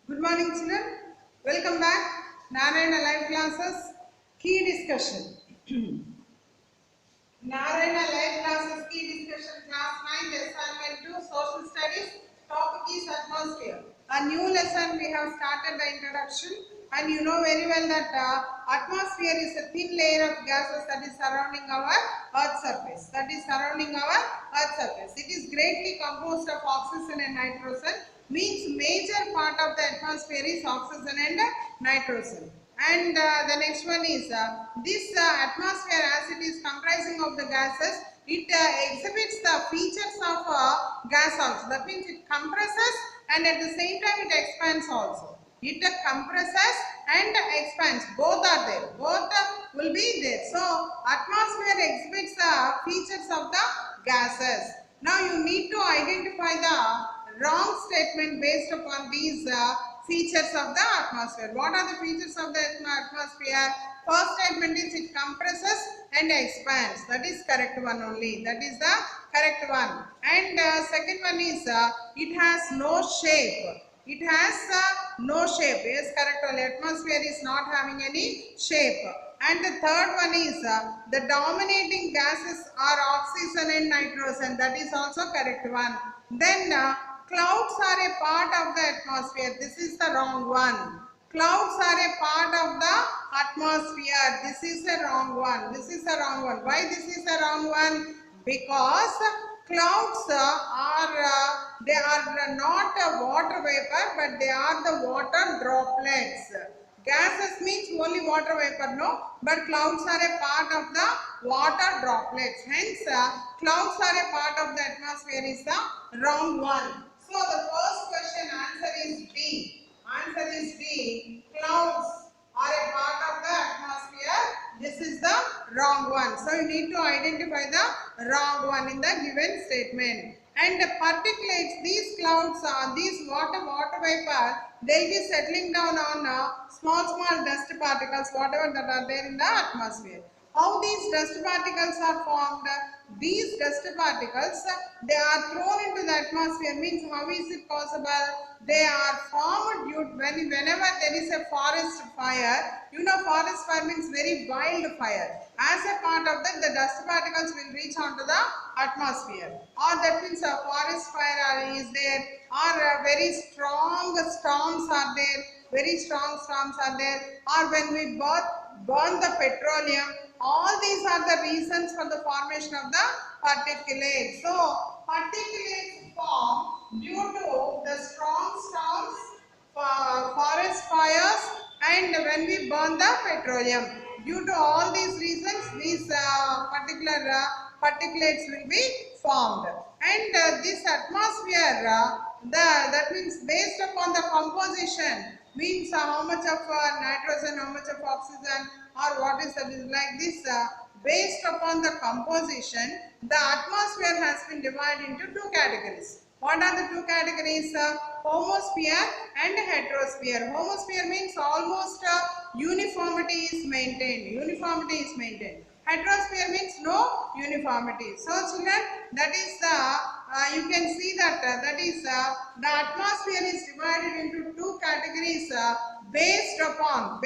Good morning, children. Welcome back. Narayana Live Classes. Key discussion. Narayana Live Classes Key discussion. Class 9, assignment 2, Social Studies. Topic is atmosphere. A new lesson we have started the introduction, and you know very well that atmosphere is a thin layer of gases that is surrounding our Earth surface. It is greatly composed of oxygen and nitrogen. Means major part of the atmosphere is oxygen and nitrogen. And the next one is this atmosphere, as it is comprising of the gases, it exhibits the features of gas also. That means it compresses and at the same time it expands also. It compresses and expands. Both are there. Both will be there. So atmosphere exhibits the features of the gases. Now you need to identify the wrong statement based upon these features of the atmosphere. What are the features of the atmosphere? First statement is it compresses and expands. That is correct one only. That is the correct one. And second one is it has no shape. It has no shape. Yes, correct one. Atmosphere is not having any shape. And the third one is the dominating gases are oxygen and nitrogen. That is also correct one. Then clouds are a part of the atmosphere. This is the wrong one. Clouds are a part of the atmosphere. This is a wrong one. This is a wrong one. Why this is a wrong one? Because clouds they are not a water vapor, but they are the water droplets. Gases means only water vapor, no, but clouds are a part of the water droplets. Hence, clouds are a part of the atmosphere is the wrong one. So the first question answer is B. Answer is B. Clouds are a part of the atmosphere. This is the wrong one. So you need to identify the wrong one in the given statement. And the particulates, these clouds are these water vapor, they'll be settling down on small dust particles, whatever that are there in the atmosphere. How these dust particles are formed? These dust particles, they are thrown into the atmosphere. Means how is it possible? They are formed whenever there is a forest fire. You know, forest fire means very wild fire. As a part of that, the dust particles will reach onto the atmosphere. Or that means a forest fire is there, or very strong storms are there. Or when we burn the petroleum, all these are the reasons for the formation of the particulates. So particulates form due to the strong storms, forest fires, and when we burn the petroleum. Due to all these reasons, these particular particulates will be formed. And this atmosphere, that means based upon the composition, means how much of nitrogen, how much of oxygen, or what is that is like this. Based upon the composition, the atmosphere has been divided into two categories. What are the two categories? Homosphere and heterosphere. Homosphere means almost uniformity is maintained. Heterosphere means no uniformity. So children, that is the you can see that that is the atmosphere is divided into two categories based upon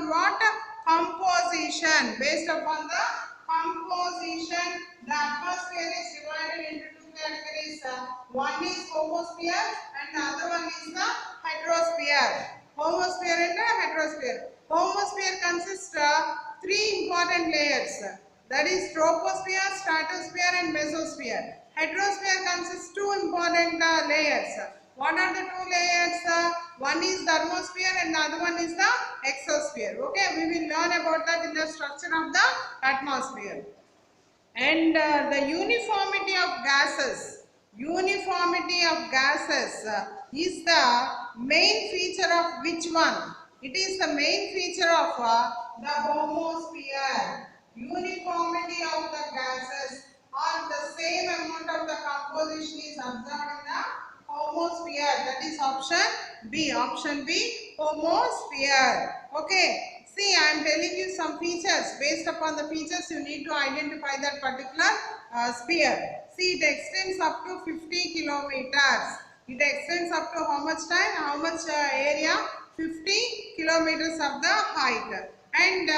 what? Composition. Based upon the composition, the atmosphere is divided into two categories. One is homosphere and the other one is the heterosphere. Homosphere and heterosphere. Homosphere consists of three important layers. That is troposphere, stratosphere and mesosphere. Heterosphere consists two important layers. What are the two layers? One is thermosphere and the other one is the exosphere. Okay, we will learn about that in the structure of the atmosphere. And the uniformity of gases. Is the main feature of which one? It is the main feature of the homosphere. Uniformity of the gases, or the same amount of the composition is observed in the homosphere. That is option B. Option B, homosphere. Okay. See, I am telling you some features. Based upon the features, you need to identify that particular sphere. See, it extends up to 50 kilometers. It extends up to how much time? How much area? 50 kilometers of the height. And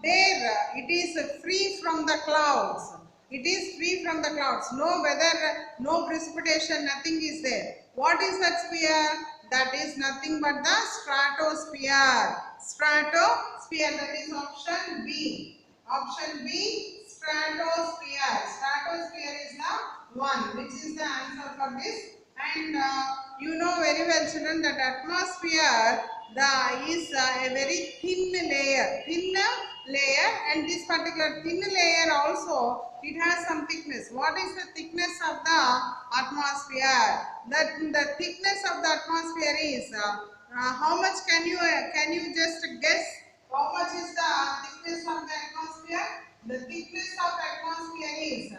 there it is free from the clouds. It is free from the clouds. No weather, no precipitation, nothing is there. What is that sphere? That is nothing but the stratosphere. Stratosphere, that is option B. Option B, stratosphere. Stratosphere is the one, which is the answer for this. And you know very well, children, that atmosphere is a very thin layer, and this particular thin layer also, it has some thickness. What is the thickness of the atmosphere? That the thickness of the atmosphere is how much? Can you just guess? How much is the thickness of the atmosphere? The thickness of atmosphere is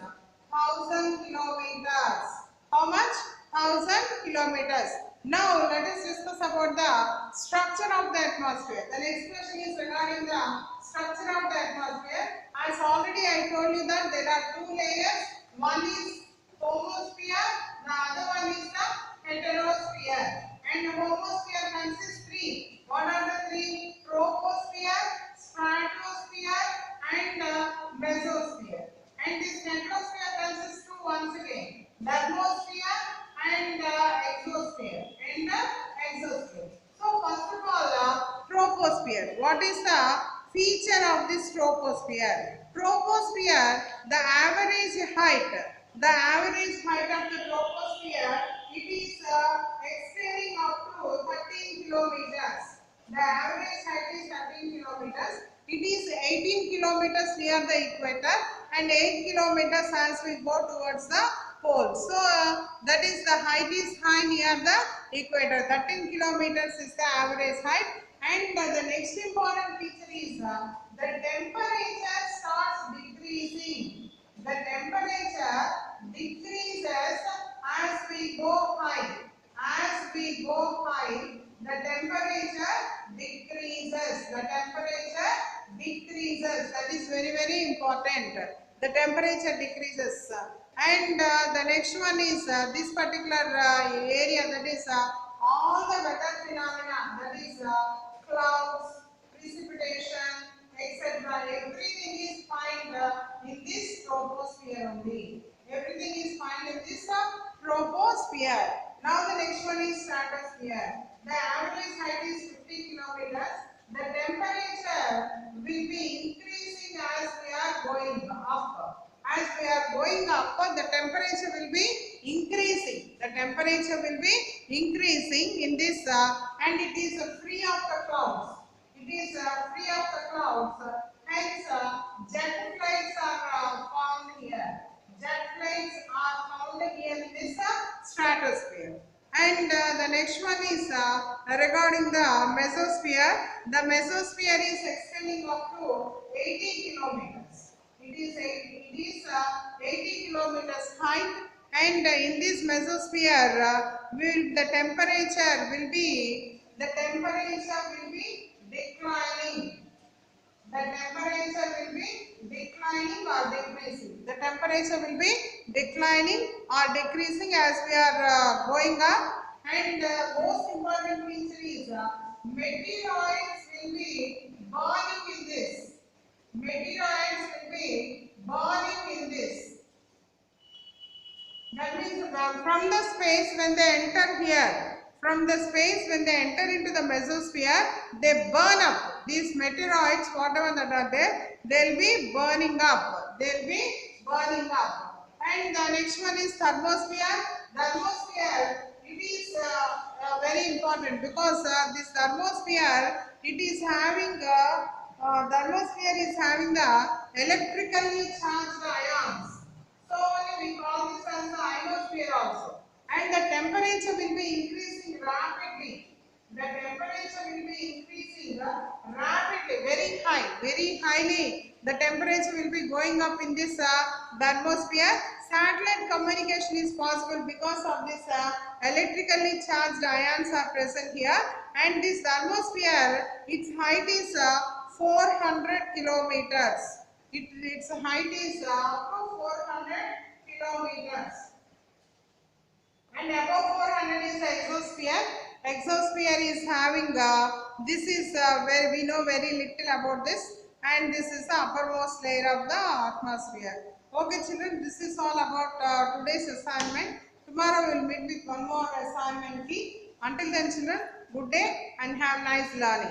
1,000 kilometers. How much? 1,000 kilometers. Now let us discuss about the structure of the atmosphere. The next question is regarding the structure of the atmosphere. As already I told you that there are two layers. One is homosphere, the other one is the heterosphere. And homosphere consists three. What are the three? Troposphere, stratosphere, and mesosphere. And this heterosphere consists two once again. Thermosphere and exosphere. So first of all, troposphere. What is the feature of this troposphere? Troposphere, the average height of the troposphere, it is extending up to 13 kilometers. The average height is 13 kilometers. It is 18 kilometers near the equator and 8 kilometers as we go towards the pole. So that is the height is high near the equator. 13 kilometers is the average height. And the next important feature is the temperature starts decreasing. The temperature decreases as we go high. As we go high, the temperature decreases. The temperature decreases. That is very, very important. The temperature decreases. And the next one is this particular area, that is all the weather phenomena, that is clouds, precipitation, etc. Everything is found in this troposphere only. Everything is found in this troposphere. Now the next one is stratosphere. The average height is 50 kilometers. The temperature will be increasing as we are going up. As we are going up, the temperature will be increasing. The temperature will be increasing in this and it is free of the clouds. It is free of the clouds. Hence, jet flights are found here. Jet flights are found here in this stratosphere. And the next one is regarding the mesosphere. The mesosphere is extending up to 80 kilometers. It is 80 kilometers height, and in this mesosphere, the temperature will be declining. The temperature will be declining or decreasing. The temperature will be declining or decreasing as we are going up. And most important feature is meteoroids will be burning in this. Meteoroids will be burning in this. That means from the space when they enter here, from the space when they enter into the mesosphere, they burn up. These meteoroids, whatever that are there, they will be burning up. They will be burning up. And the next one is thermosphere. Thermosphere, it is very important because this thermosphere, it is having thermosphere is having the electrically charged ions. So we call this as the ionosphere also. And the temperature will be increasing rapidly. The temperature will be increasing rapidly, very highly. The temperature will be going up in this thermosphere. Satellite communication is possible because of this electrically charged ions are present here. And this thermosphere, its height is 400 kilometers. Its height is up to 400 kilometers. and above 400 is the exosphere. Exosphere is having this is where we know very little about this, and this is the uppermost layer of the atmosphere. Okay children, this is all about today's assignment. Tomorrow we will meet with one more assignment key. Until then children, good day and have nice learning.